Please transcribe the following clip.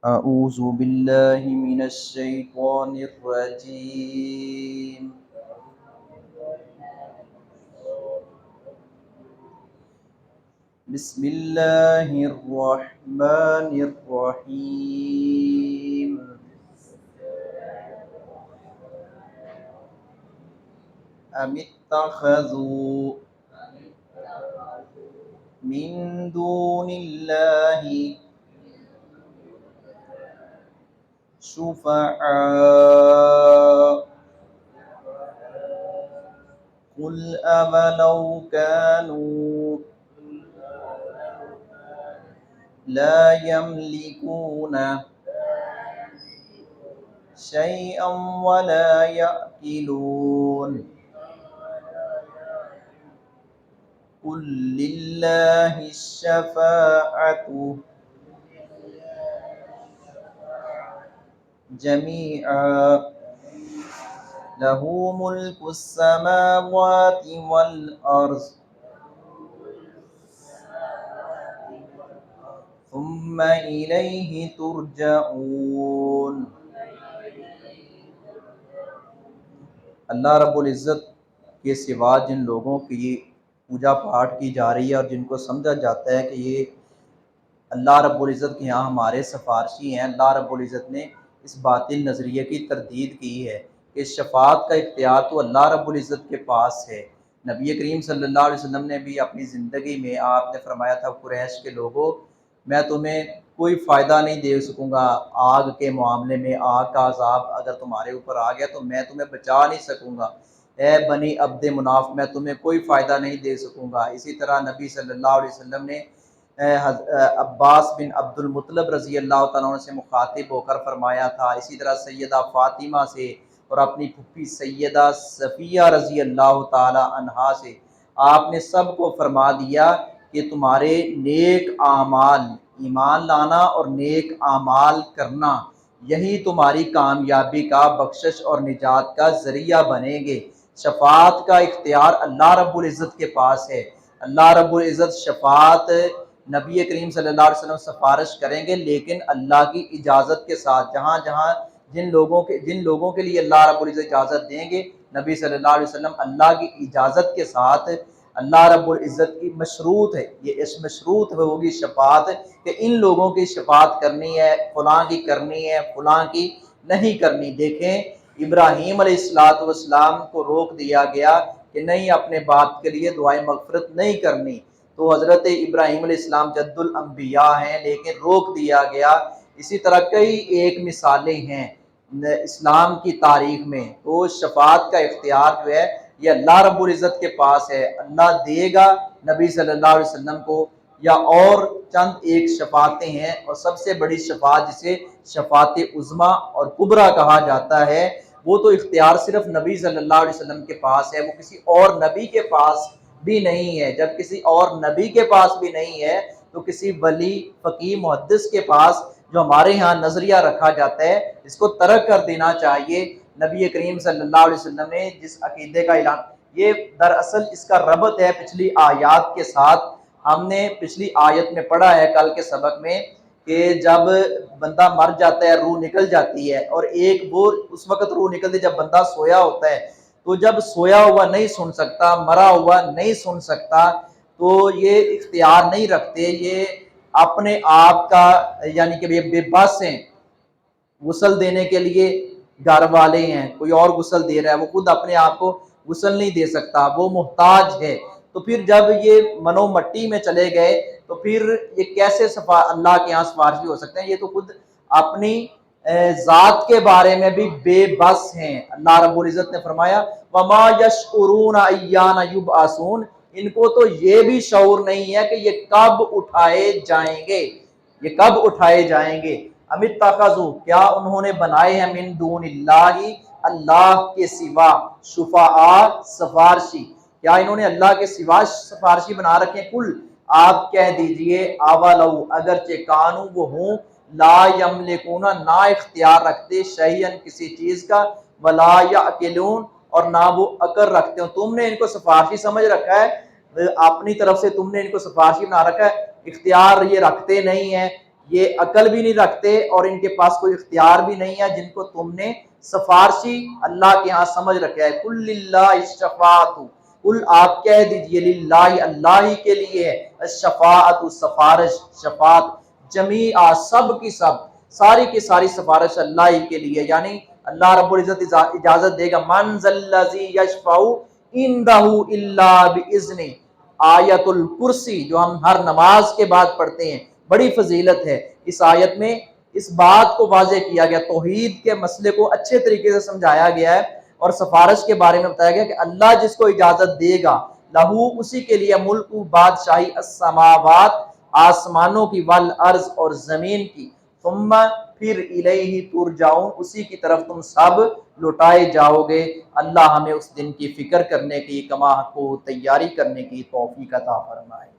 أعوذ بالله من الشيطان الرجيم. بسم الله الرحمن الرحيم. أم اتخذوا من دون الله شفعاء قل أولو كانوا لا يملكون شيئا ولا يأكلون قل لله الشفاعة جميعا له ملك السماوات والأرض ثم إليه ترجعون. اللہ رب العزت کے سوا جن لوگوں کی پوجا پاٹ کی جا رہی ہے اور جن کو سمجھا جاتا ہے کہ یہ اللہ رب العزت کے یہاں ہمارے سفارشی ہیں، اللہ رب العزت نے اس باطل نظریے کی تردید کی ہے کہ شفاعت کا اختیار تو اللہ رب العزت کے پاس ہے۔ نبی کریم صلی اللہ علیہ وسلم نے بھی اپنی زندگی میں آپ نے فرمایا تھا، قریش کے لوگوں میں تمہیں کوئی فائدہ نہیں دے سکوں گا آگ کے معاملے میں، آگ کا عذاب اگر تمہارے اوپر آ گیا تو میں تمہیں بچا نہیں سکوں گا، اے بنی عبد مناف میں تمہیں کوئی فائدہ نہیں دے سکوں گا۔ اسی طرح نبی صلی اللہ علیہ وسلم نے عباس بن عبد المطلب رضی اللہ تعالیٰ عنہ سے مخاطب ہو کر فرمایا تھا، اسی طرح سیدہ فاطمہ سے اور اپنی پھپھی سیدہ صفیہ رضی اللہ تعالی عنہا سے آپ نے سب کو فرما دیا کہ تمہارے نیک اعمال، ایمان لانا اور نیک اعمال کرنا، یہی تمہاری کامیابی کا، بخشش اور نجات کا ذریعہ بنیں گے۔ شفاعت کا اختیار اللہ رب العزت کے پاس ہے۔ اللہ رب العزت شفاعت نبی کریم صلی اللہ علیہ وسلم سفارش کریں گے، لیکن اللہ کی اجازت کے ساتھ۔ جہاں جہاں جن لوگوں کے لیے اللہ رب العزت اجازت دیں گے، نبی صلی اللہ علیہ وسلم اللہ کی اجازت کے ساتھ، اللہ رب العزت کی مشروط ہے، یہ اس مشروط ہوگی شفاعت کہ ان لوگوں کی شفاعت کرنی ہے، فلاں کی کرنی ہے، فلاں کی نہیں کرنی۔ دیکھیں ابراہیم علیہ السلام کو روک دیا گیا کہ نہیں، اپنے باپ کے لیے دعائیں مغفرت نہیں کرنی، تو حضرت ابراہیم علیہ السلام جد الانبیاء ہیں لیکن روک دیا گیا۔ اسی طرح کئی ایک مثالیں ہیں اسلام کی تاریخ میں۔ تو شفاعت کا اختیار جو ہے یہ اللہ رب العزت کے پاس ہے، اللہ دے گا نبی صلی اللہ علیہ وسلم کو، یا اور چند ایک شفاعتیں ہیں، اور سب سے بڑی شفاعت جسے شفاعت عظمیٰ اور کبریٰ کہا جاتا ہے، وہ تو اختیار صرف نبی صلی اللہ علیہ وسلم کے پاس ہے، وہ کسی اور نبی کے پاس بھی نہیں ہے۔ جب کسی اور نبی کے پاس بھی نہیں ہے تو کسی ولی، فقیہ، محدث کے پاس جو ہمارے ہاں نظریہ رکھا جاتا ہے، اس کو ترک کر دینا چاہیے۔ نبی کریم صلی اللہ علیہ وسلم نے جس عقیدے کا اعلان، یہ دراصل اس کا ربط ہے پچھلی آیات کے ساتھ۔ ہم نے پچھلی آیت میں پڑھا ہے کل کے سبق میں کہ جب بندہ مر جاتا ہے، روح نکل جاتی ہے، اور ایک وہ اس وقت روح نکلتی جب بندہ سویا ہوتا ہے، تو جب سویا ہوا نہیں سن سکتا، مرا ہوا نہیں سن سکتا، تو یہ اختیار نہیں رکھتے، یہ اپنے آپ کا یعنی کہ بے بس ہیں۔ غسل دینے کے لیے گھر والے ہیں، کوئی اور غسل دے رہا ہے، وہ خود اپنے آپ کو غسل نہیں دے سکتا، وہ محتاج ہے۔ تو پھر جب یہ منو مٹی میں چلے گئے تو پھر یہ کیسے اللہ کے یہاں سفارشی ہو سکتے ہیں؟ یہ تو خود اپنی ذات کے بارے میں بھی بے بس ہیں۔ اللہ رب العزت نے فرمایا وَمَا يَشْعُرُونَ أَيَّانَ يُبْعَثُونَ، ان کو تو یہ بھی شعور نہیں ہے کہ یہ کب اٹھائے جائیں گے، یہ کب اٹھائے جائیں گے۔ ام اتخذوا، کیا انہوں نے بنائے ہیں، من دون اللہ، اللہ کے سوا، شفعاء، سفارشی، کیا انہوں نے اللہ کے سوا سفارشی بنا رکھے ہیں؟ کل، آپ کہہ دیجئے، اولو، اگرچہ کانو وہ ہوں، لا یملکون، نہ اختیار رکھتے، شیئن کسی چیز کا، ولا یعقلون، اور نہ وہ عقل رکھتے ہوں۔ تم نے ان کو سفارشی سمجھ رکھا ہے، اپنی طرف سے تم نے ان کو سفارشی بنا رکھا ہے، اختیار یہ رکھتے نہیں ہیں، یہ عقل بھی نہیں رکھتے اور ان کے پاس کوئی اختیار بھی نہیں ہے جن کو تم نے سفارشی اللہ کے ہاں سمجھ رکھا ہے۔ کل للہ الشفاعت، کل آپ کہہ دیجئے للہ اللہ ہی کے لیے ہے، الشفاعت سفارش، شفاعت جمیعہ سب کی سب، ساری کی ساری سفارش اللہ ہی کے لیے، یعنی اللہ رب العزت اجازت دے گا۔ من ذا الذی یشفع عندہ الا باذنہ، آیت الکرسی جو ہم ہر نماز کے بعد پڑھتے ہیں، بڑی فضیلت ہے۔ اس آیت میں اس بات کو واضح کیا گیا، توحید کے مسئلے کو اچھے طریقے سے سمجھایا گیا ہے اور سفارش کے بارے میں بتایا گیا کہ اللہ جس کو اجازت دے گا، لہو اسی کے لیے ملک بادشاہی السماوات آسمانوں کی، والارض اور زمین کی، ثم پھر الیہ ترجعون اسی کی طرف تم سب لوٹائے جاؤ گے۔ اللہ ہمیں اس دن کی فکر کرنے کی، کما کو تیاری کرنے کی توفیق عطا فرمائے۔